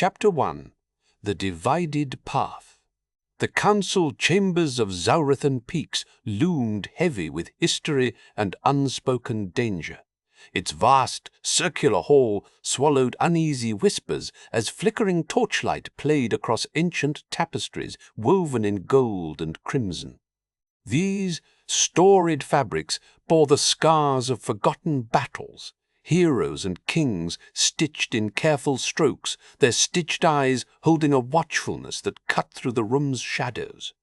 Chapter 1. The Divided Path. The council chambers of Ghalzren peaks loomed heavy with history and unspoken danger. Its vast, circular hall swallowed uneasy whispers as flickering torchlight played across ancient tapestries woven in gold and crimson. These storied fabrics bore the scars of forgotten battles, heroes and kings stitched in careful strokes, their stitched eyes holding a watchfulness that cut through the room's shadows.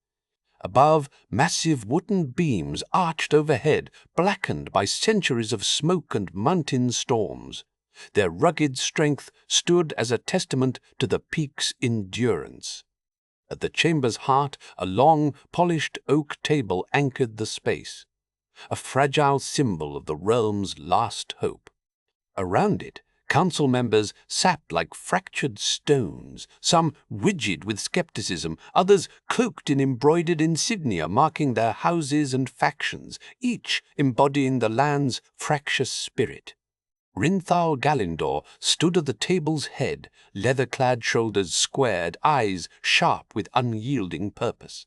Above, massive wooden beams arched overhead, blackened by centuries of smoke and mountain storms. Their rugged strength stood as a testament to the peak's endurance. At the chamber's heart, a long, polished oak table anchored the space, a fragile symbol of the realm's last hope. Around it, council members sat like fractured stones, some rigid with skepticism, others cloaked in embroidered insignia marking their houses and factions, each embodying the land's fractious spirit. Druun'thak stood at the table's head, leather-clad shoulders squared, eyes sharp with unyielding purpose.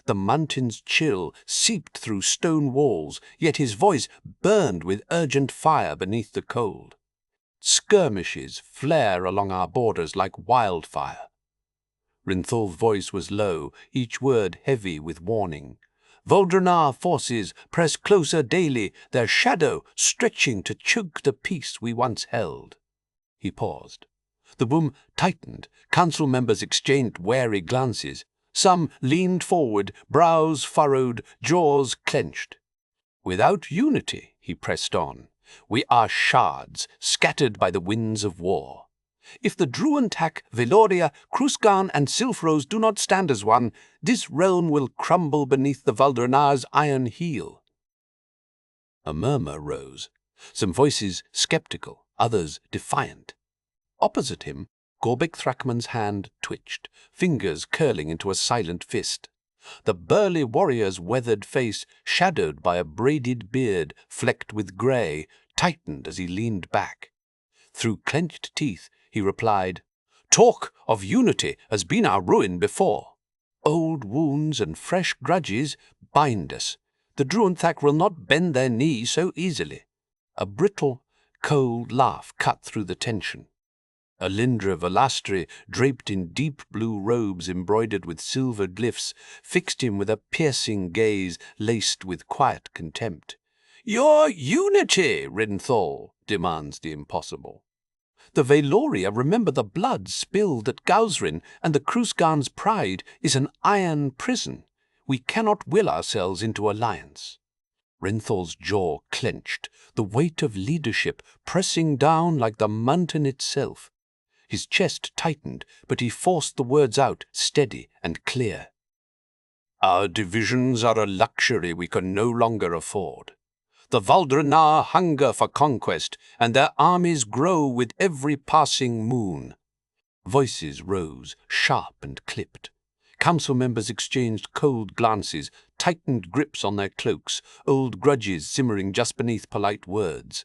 The mountain's chill seeped through stone walls, yet his voice burned with urgent fire beneath the cold. Skirmishes flare along our borders like wildfire. Druun'thak's voice was low, each word heavy with warning. Valdrenar forces press closer daily, their shadow stretching to choke the peace we once held. He paused. The room tightened. Council members exchanged wary glances. Some leaned forward, brows furrowed, jaws clenched. Without unity, he pressed on, we are shards scattered by the winds of war. If the Druun'thak, Vaelorian, Cruscan, and Silfros do not stand as one, this realm will crumble beneath the Valdrenar's iron heel. A murmur rose, some voices skeptical, others defiant. Opposite him, Gorbek Thrakman's hand twitched, fingers curling into a silent fist. The burly warrior's weathered face, shadowed by a braided beard flecked with grey, tightened as he leaned back. Through clenched teeth, he replied, "Talk of unity has been our ruin before. Old wounds and fresh grudges bind us. The Druun'thak will not bend their knee so easily." A brittle, cold laugh cut through the tension. Alindra Velastri, draped in deep blue robes embroidered with silver glyphs, fixed him with a piercing gaze laced with quiet contempt. "Your unity, Druun'thak, demands the impossible. The Vaelorian remember the blood spilled at Ghalzren, and the Cruscan's pride is an iron prison. We cannot will ourselves into alliance." Druun'thak's jaw clenched, the weight of leadership pressing down like the mountain itself. His chest tightened, but he forced the words out, steady and clear. "Our divisions are a luxury we can no longer afford. The Valdrenar hunger for conquest, and their armies grow with every passing moon." Voices rose, sharp and clipped. Council members exchanged cold glances, tightened grips on their cloaks, old grudges simmering just beneath polite words.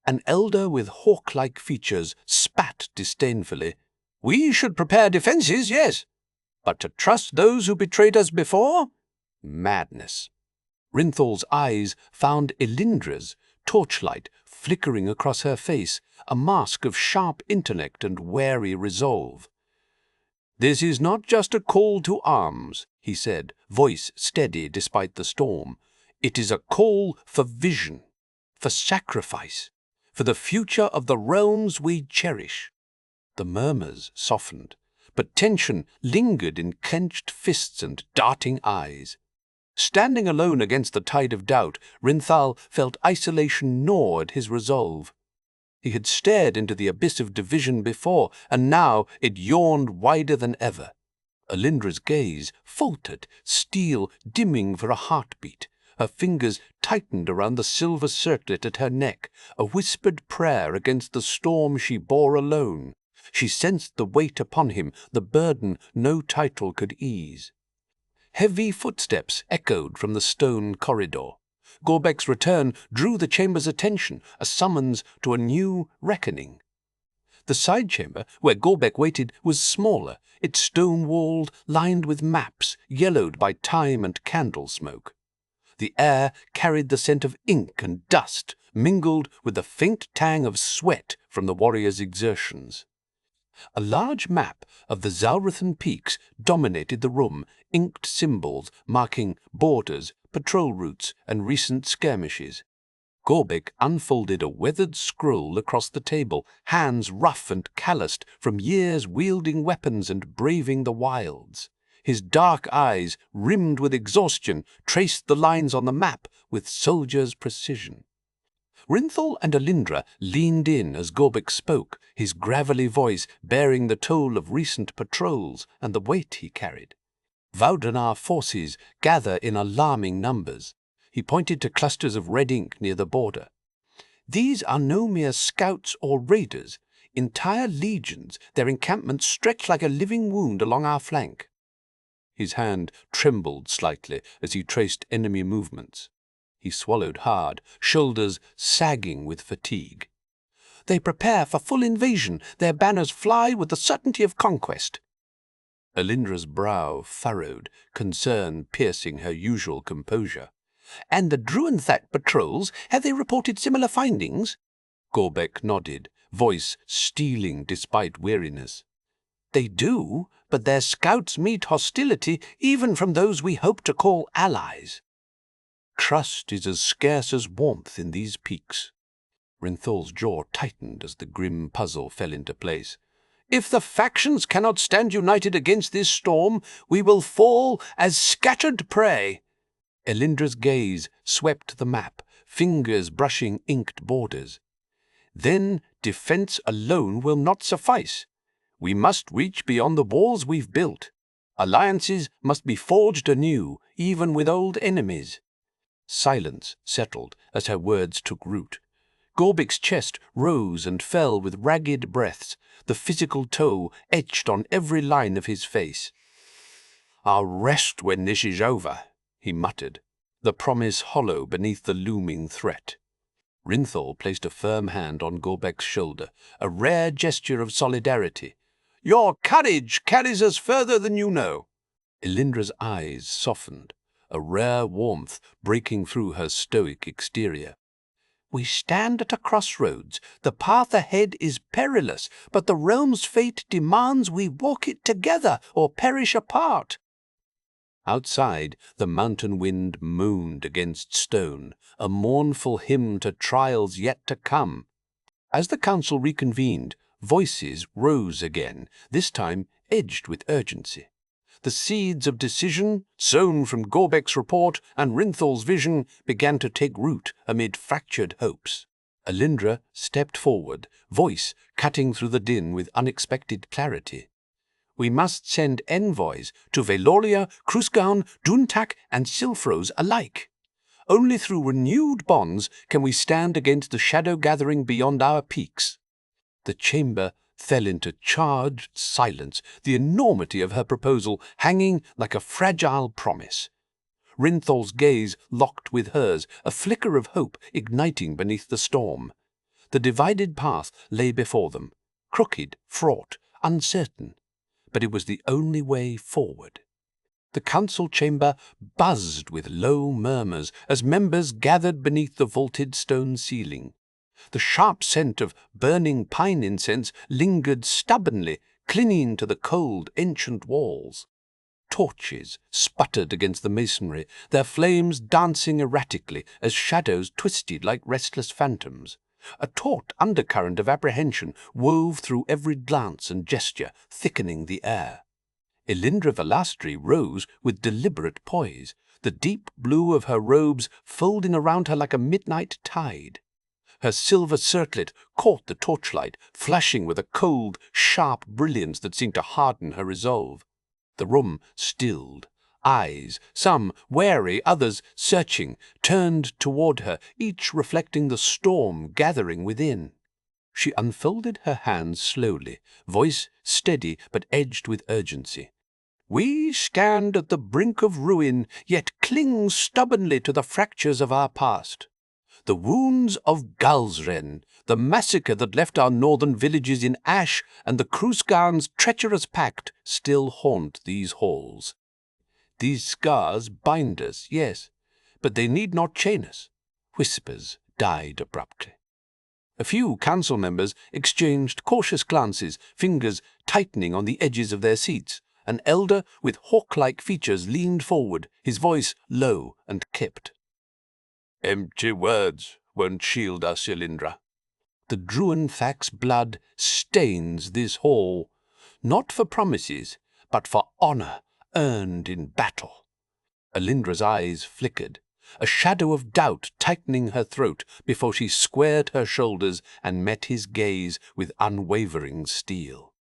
An elder with hawk-like features spat disdainfully. "We should prepare defenses, yes, but to trust those who betrayed us before? Madness." Druun'thak's eyes found Elindra's, torchlight flickering across her face, a mask of sharp intellect and wary resolve. "This is not just a call to arms," he said, voice steady despite the storm. "It is a call for vision, for sacrifice, for the future of the realms we cherish." The murmurs softened, but tension lingered in clenched fists and darting eyes. Standing alone against the tide of doubt, Druun'thak felt isolation gnaw at his resolve. He had stared into the abyss of division before, and now it yawned wider than ever. Alindra's gaze faltered, steel dimming for a heartbeat. Her fingers tightened around the silver circlet at her neck, a whispered prayer against the storm she bore alone. She sensed the weight upon him, the burden no title could ease. Heavy footsteps echoed from the stone corridor. Gorbek's return drew the chamber's attention, a summons to a new reckoning. The side chamber, where Gorbek waited, was smaller, its stone-walled, lined with maps, yellowed by time and candle smoke. The air carried the scent of ink and dust, mingled with the faint tang of sweat from the warriors' exertions. A large map of the Zalrithan peaks dominated the room, inked symbols marking borders, patrol routes, and recent skirmishes. Gorbek unfolded a weathered scroll across the table, hands rough and calloused from years wielding weapons and braving the wilds. His dark eyes, rimmed with exhaustion, traced the lines on the map with soldier's precision. Rinthal and Alindra leaned in as Gorbek spoke, his gravelly voice bearing the toll of recent patrols and the weight he carried. Valdrenar forces gather in alarming numbers. He pointed to clusters of red ink near the border. These are no mere scouts or raiders. Entire legions, their encampments stretch like a living wound along our flank. His hand trembled slightly as he traced enemy movements. He swallowed hard, shoulders sagging with fatigue. They prepare for full invasion. Their banners fly with the certainty of conquest. Alindra's brow furrowed, concern piercing her usual composure. And the Druun'thak patrols, have they reported similar findings? Gorbek nodded, voice steeling despite weariness. They do, but their scouts meet hostility even from those we hope to call allies. Trust is as scarce as warmth in these peaks. Rinthal's jaw tightened as the grim puzzle fell into place. If the factions cannot stand united against this storm, we will fall as scattered prey. Elindra's gaze swept the map, fingers brushing inked borders. Then defense alone will not suffice. We must reach beyond the walls we've built. Alliances must be forged anew, even with old enemies. Silence settled as her words took root. Gorbek's chest rose and fell with ragged breaths, the physical toll etched on every line of his face. "I'll rest when this is over," he muttered, the promise hollow beneath the looming threat. Rinthal placed a firm hand on Gorbek's shoulder, a rare gesture of solidarity. "Your courage carries us further than you know." Elindra's eyes softened, a rare warmth breaking through her stoic exterior. "We stand at a crossroads. The path ahead is perilous, but the realm's fate demands we walk it together or perish apart." Outside, the mountain wind moaned against stone, a mournful hymn to trials yet to come. As the council reconvened, voices rose again, this time edged with urgency. The seeds of decision, sown from Gorbek's report and Rinthal's vision, began to take root amid fractured hopes. Alindra stepped forward, voice cutting through the din with unexpected clarity. "We must send envoys to Vaeloria, Krusgaun, Druun'thak, and Silfros alike. Only through renewed bonds can we stand against the shadow gathering beyond our peaks." The chamber fell into charged silence, the enormity of her proposal hanging like a fragile promise. Rinthal's gaze locked with hers, a flicker of hope igniting beneath the storm. The divided path lay before them, crooked, fraught, uncertain, but it was the only way forward. The council chamber buzzed with low murmurs as members gathered beneath the vaulted stone ceiling. The sharp scent of burning pine incense lingered stubbornly, clinging to the cold, ancient walls. Torches sputtered against the masonry, their flames dancing erratically as shadows twisted like restless phantoms. A taut undercurrent of apprehension wove through every glance and gesture, thickening the air. Elindra Velastri rose with deliberate poise, the deep blue of her robes folding around her like a midnight tide. Her silver circlet caught the torchlight, flashing with a cold, sharp brilliance that seemed to harden her resolve. The room stilled. Eyes, some wary, others searching, turned toward her, each reflecting the storm gathering within. She unfolded her hands slowly, voice steady but edged with urgency. "We stand at the brink of ruin, yet cling stubbornly to the fractures of our past. The wounds of Ghalzren, the massacre that left our northern villages in ash, and the Kruusgan's treacherous pact still haunt these halls. These scars bind us, yes, but they need not chain us. Whispers died abruptly. A few council members exchanged cautious glances, fingers tightening on the edges of their seats. An elder with hawk-like features leaned forward, his voice low and clipped. "Empty words won't shield us, Elindra. The Druun'thak's blood stains this hall, not for promises, but for honor earned in battle." Elindra's eyes flickered, a shadow of doubt tightening her throat before she squared her shoulders and met his gaze with unwavering steel.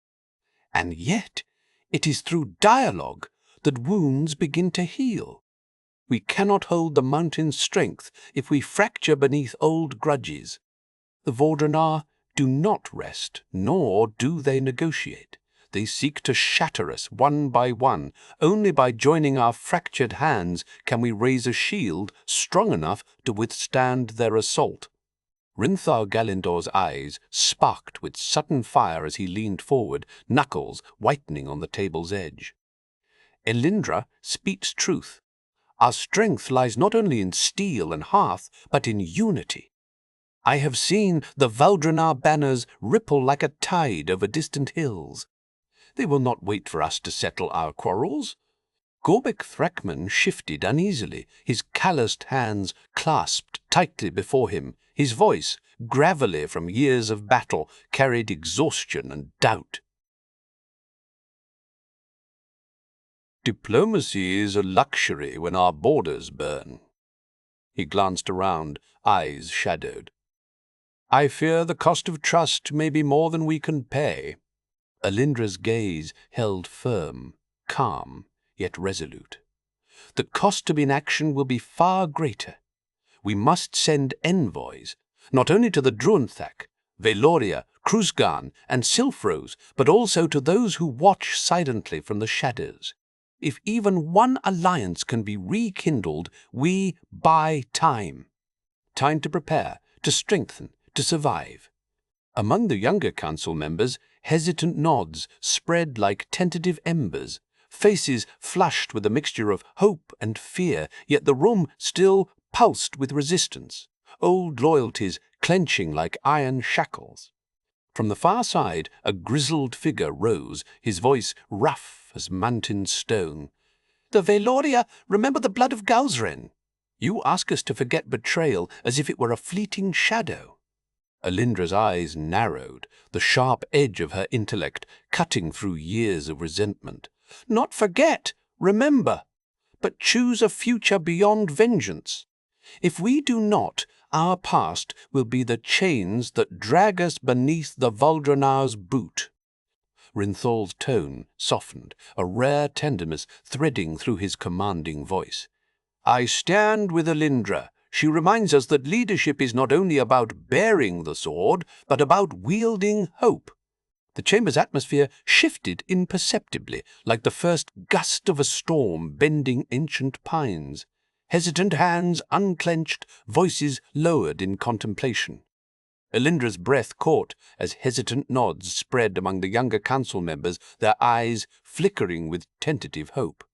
And yet, it is through dialogue that wounds begin to heal. We cannot hold the mountain's strength if we fracture beneath old grudges. The Valdrenar do not rest, nor do they negotiate. They seek to shatter us one by one. Only by joining our fractured hands can we raise a shield strong enough to withstand their assault. Rinthar Galindor's eyes sparked with sudden fire as he leaned forward, knuckles whitening on the table's edge. Elindra speaks truth. Our strength lies not only in steel and hearth, but in unity. I have seen the Valdrenar banners ripple like a tide over distant hills. They will not wait for us to settle our quarrels. Gorbek Thrakman shifted uneasily, his calloused hands clasped tightly before him. His voice, gravelly from years of battle, carried exhaustion and doubt. "Diplomacy is a luxury when our borders burn." He glanced around, eyes shadowed. "I fear the cost of trust may be more than we can pay." Elindra's gaze held firm, calm, yet resolute. "The cost of inaction will be far greater. We must send envoys, not only to the Druun'thak, Vaelorian, Kruusgan, and Silfrose, but also to those who watch silently from the shadows. If even one alliance can be rekindled, we buy time. Time to prepare, to strengthen, to survive." Among the younger council members, hesitant nods spread like tentative embers, faces flushed with a mixture of hope and fear, yet the room still pulsed with resistance, old loyalties clenching like iron shackles. From the far side, a grizzled figure rose, his voice rough as mountain stone. "The Vaelorian remember the blood of Ghalzren. You ask us to forget betrayal as if it were a fleeting shadow." Elindra's eyes narrowed, the sharp edge of her intellect cutting through years of resentment. "Not forget, remember, but choose a future beyond vengeance. If we do not, our past will be the chains that drag us beneath the Valdrenar's boot." Rinthal's tone softened, a rare tenderness threading through his commanding voice. "I stand with Elindra. She reminds us that leadership is not only about bearing the sword, but about wielding hope." The chamber's atmosphere shifted imperceptibly, like the first gust of a storm bending ancient pines. Hesitant hands unclenched, voices lowered in contemplation. Elindra's breath caught as hesitant nods spread among the younger council members, their eyes flickering with tentative hope.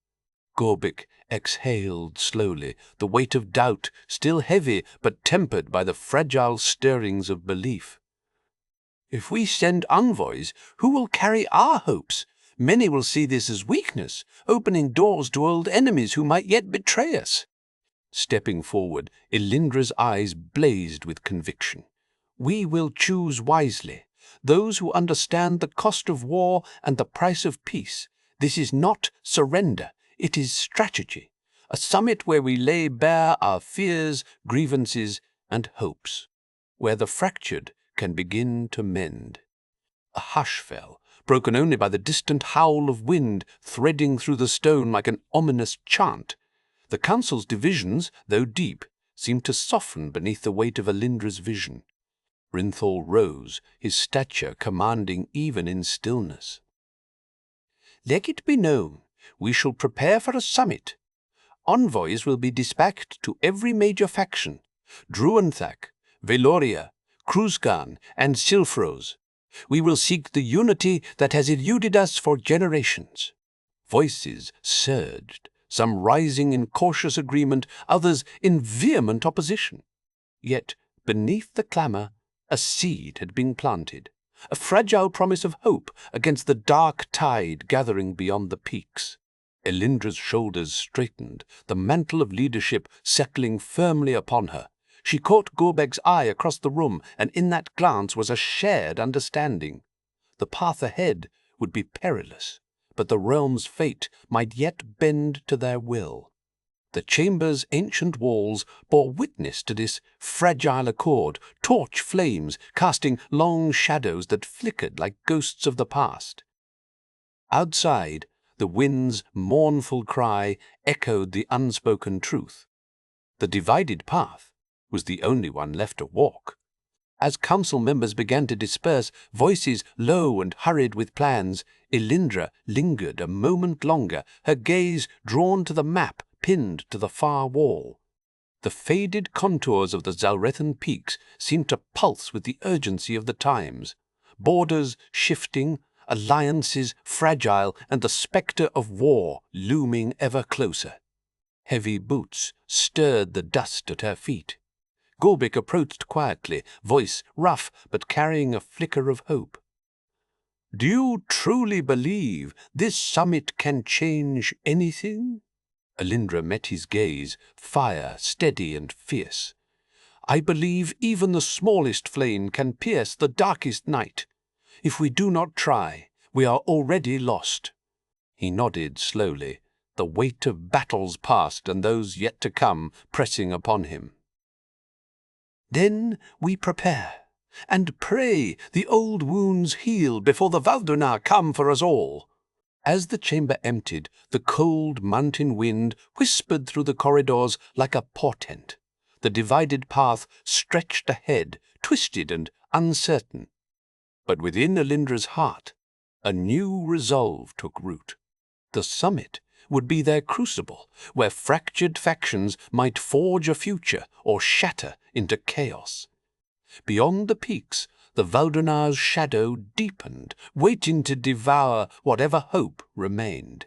Gorbik exhaled slowly, the weight of doubt still heavy but tempered by the fragile stirrings of belief. "If we send envoys, who will carry our hopes? Many will see this as weakness, opening doors to old enemies who might yet betray us." Stepping forward, Elindra's eyes blazed with conviction. "We will choose wisely, those who understand the cost of war and the price of peace. This is not surrender. It is strategy, a summit where we lay bare our fears, grievances, and hopes, where the fractured can begin to mend." A hush fell, broken only by the distant howl of wind threading through the stone like an ominous chant. The council's divisions, though deep, seemed to soften beneath the weight of Elindra's vision. Rinthal rose, his stature commanding even in stillness. "Let it be known, we shall prepare for a summit. Envoys will be dispatched to every major faction. Druun'thak, Vaelorian, Cruzcan, and Silfros. We will seek the unity that has eluded us for generations. Voices surged, some rising in cautious agreement, others in vehement opposition. Yet, beneath the clamour, a seed had been planted, a fragile promise of hope against the dark tide gathering beyond the peaks. Elindra's shoulders straightened, the mantle of leadership settling firmly upon her. She caught Gorbeg's eye across the room, and in that glance was a shared understanding. The path ahead would be perilous, but the realm's fate might yet bend to their will. The chamber's ancient walls bore witness to this fragile accord, torch flames casting long shadows that flickered like ghosts of the past. Outside, the wind's mournful cry echoed the unspoken truth. The divided path was the only one left to walk. As council members began to disperse, voices low and hurried with plans, Elindra lingered a moment longer, her gaze drawn to the map pinned to the far wall. The faded contours of the Zalrethan peaks seemed to pulse with the urgency of the times, borders shifting, alliances fragile, and the spectre of war looming ever closer. Heavy boots stirred the dust at her feet. Gorbek approached quietly, voice rough but carrying a flicker of hope. "Do you truly believe this summit can change anything?" Elindra met his gaze, fire steady and fierce. "I believe even the smallest flame can pierce the darkest night. If we do not try, we are already lost." He nodded slowly, the weight of battles past and those yet to come pressing upon him. "Then we prepare, and pray the old wounds heal before the Valdrenar come for us all." As the chamber emptied, the cold mountain wind whispered through the corridors like a portent. The divided path stretched ahead, twisted and uncertain. But within Elindra's heart, a new resolve took root. The summit would be their crucible, where fractured factions might forge a future or shatter into chaos. Beyond the peaks, the Valdrenar's shadow deepened, waiting to devour whatever hope remained.